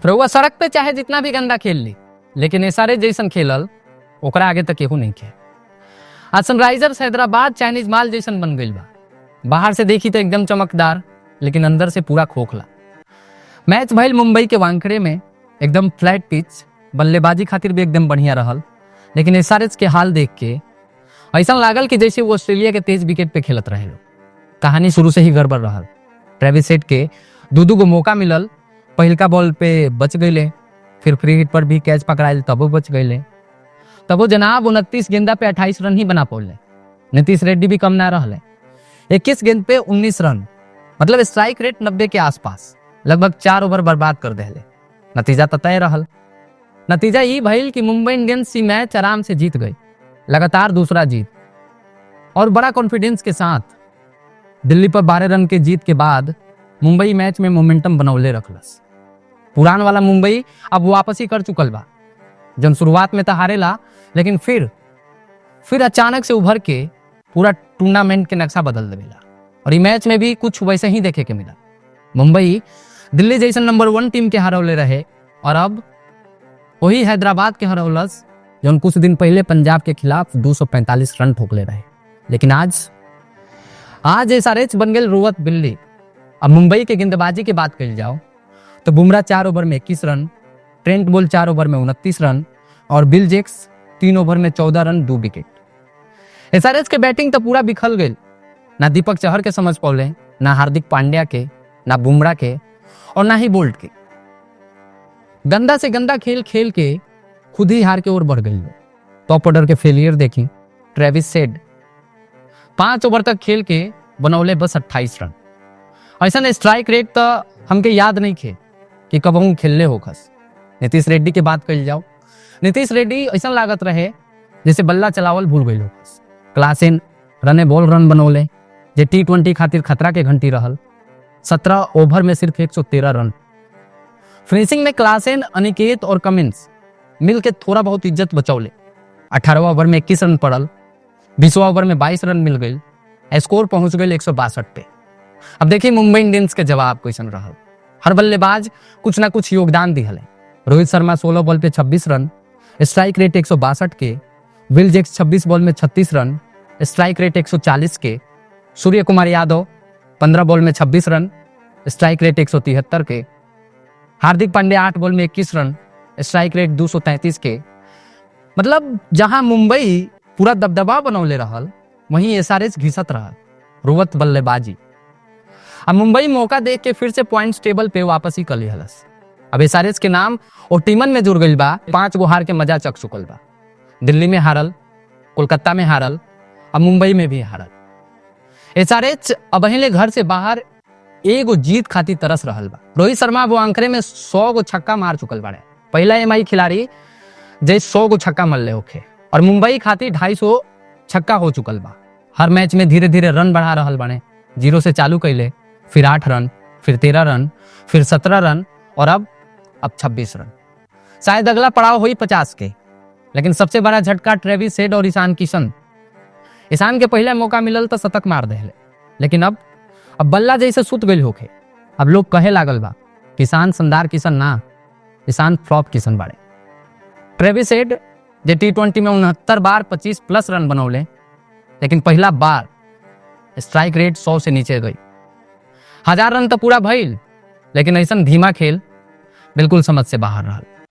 फिर वो सड़क पे चाहे जितना भी गंदा खेल ली, लेकिन एसआरएच जैसन खेलल ओकरा आगे तक केहू नहीं खेल। आज सनराइजर्स हैदराबाद चाइनीज माल जैसन बन गई बा। बाहर से देखी तो एकदम चमकदार, लेकिन अंदर से पूरा खोखला। मैच भइल मुंबई के वानखेड़े में, एकदम फ्लैट पिच, बल्लेबाजी खातिर भी एकदम बढ़िया रहल। लेकिन एसआरएच के हाल देख के ऐसा लागल कि जैसे वो ऑस्ट्रेलिया के तेज विकेट पे खेलत रहे। कहानी शुरू से ही गड़बड़ रहल। ट्रेविस हेड के दू गो मौका मिलल, पहिलका बॉल पे बच गए, फिर फ्री हिट पर भी कैच पकड़ाइल तबो बच गए। तबो जनाब 29 गेंदा पे 28 रन ही बना पौले। नीतीश रेड्डी भी कम ना रहले, 21 गेंद पे 19 रन, मतलब स्ट्राइक रेट 90 के आसपास। लगभग 4 ओवर बर्बाद कर देले। नतीजा तो तय रहल। नतीजा ये भइल कि मुंबई इंडियंस ही मैच आराम से जीत गई, लगातार दूसरा जीत, और बड़ा कॉन्फिडेंस के साथ। दिल्ली पर 12 रन के जीत के बाद मुंबई मैच में मोमेंटम बनौले रखलस। पुरान वाला मुंबई अब वापसी कर चुकल बा। जन शुरुआत में तो हारेला, लेकिन फिर अचानक से उभर के पूरा टूर्नामेंट के नक्शा बदल देवेला। और ये मैच में भी कुछ वैसे ही देखे के मिला। मुंबई दिल्ली जैसे नंबर 1 टीम के हरौले रहे, और अब वही हैदराबाद के हरौलस, जो कुछ दिन पहले पंजाब के खिलाफ 245 रन ठोकले रहे। लेकिन आज एसआरएच बन गए रोवत बिल्ली। अब मुंबई के गेंदबाजी की बात कही जाओ तो बुमराह 4 ओवर में 21 रन, ट्रेंट बोल्ट 4 ओवर में 29 रन, और बिल जैक्स 3 ओवर में 14 रन, 2 विकेट। एसआरएच के बैटिंग तो पूरा बिखल गई। ना दीपक चहर के समझ पौले, ना हार्दिक पांड्या के, ना बुमराह के, और ना ही बोल्ट के। गंदा से गंदा खेल खेल के खुद ही हार के ओर बढ़ गई। टॉप ऑर्डर के फेलियर देखी। ट्रेविस हेड 5 ओवर तक खेल के बनौले बस 28 रन। ऐसा स्ट्राइक रेट तो हमके याद नहीं खे कि कबहू खेलले होखस। नीतीश रेड्डी की बात कही जाओ, नीतीश रेड्डी ऐसा लागत रहे जैसे बल्ला चलावल भूल गई होखस। क्लासेन रने बॉल रन बनौले, जे T20 खातिर खतरा के घंटी रहल। 17 ओवर में सिर्फ 113 रन। फिनिशिंग में क्लासेन, अनिकेत और कमिंस मिल के थोड़ा बहुत इज्जत बचौले। 18 ओवर में 21 रन पड़ल, 20 ओवर में 22 रन मिल गई, स्कोर पहुंच गए 162 पे। अब देखिए मुंबई इंडियंस के जवाब कैसन रहल। हर बल्लेबाज कुछ ना कुछ योगदान दिहले। रोहित शर्मा 16 बॉल पे 26 रन, स्ट्राइक रेट 162 के। विल जैक्स 26 बॉल में 36 रन, स्ट्राइक रेट 140 के। सूर्य कुमार यादव 15 बॉल में 26 रन, स्ट्राइक रेट 173 के। हार्दिक पांड्या 8 बॉल में 21 रन, स्ट्राइक रेट 233 के। मतलब जहां मुंबई पूरा दबदबा बनौले रहल, वहीं एसआरएच घिसत रहल, रोवत बल्लेबाजी। अब मुंबई मौका देख के फिर से पॉइंट्स टेबल पे वापसी कर लिहलस। अब एसआरएच के नाम और टीमन में जुड़ गई बा। 5 गो हार के मजा चख चुकल बा। दिल्ली में हारल, कोलकाता में हारल, अब मुंबई में भी हारल। एसआरएच अब अहिले घर से बाहर एगो जीत खातिर तरस रहल बा। रोहित शर्मा वो आंकड़े में 100 गो छक्का मार चुकल बाड़े। पहला एमआई खिलाड़ी जे 100 गो छक्का मरले होखे, और मुंबई खातिर 250 छक्का हो चुकल बा। हर मैच में धीरे धीरे रन बढ़ा रहल बाड़े। 0 से चालू कैले, फिर 8 रन, फिर 13 रन, फिर 17 रन, और अब 26 रन। शायद अगला पड़ाव हुई 50 के। लेकिन सबसे बड़ा झटका ट्रेविस हेड और ईशान किशन। ईशान के पहले मौका मिलल तो शतक मार देले, लेकिन अब बल्ला जैसे सुत गई होखे। अब लोग कहे लागल बा किसान शानदार किशन ना, ईशान फ्लॉप किशन बाड़े। ट्रेविस हेड जे T20 में 69 बार 25+ रन बनौले, लेकिन पहला बार स्ट्राइक रेट 100 से नीचे गई। 1000 रन तो पूरा भइल, लेकिन ऐसा धीमा खेल बिल्कुल समझ से बाहर रहा।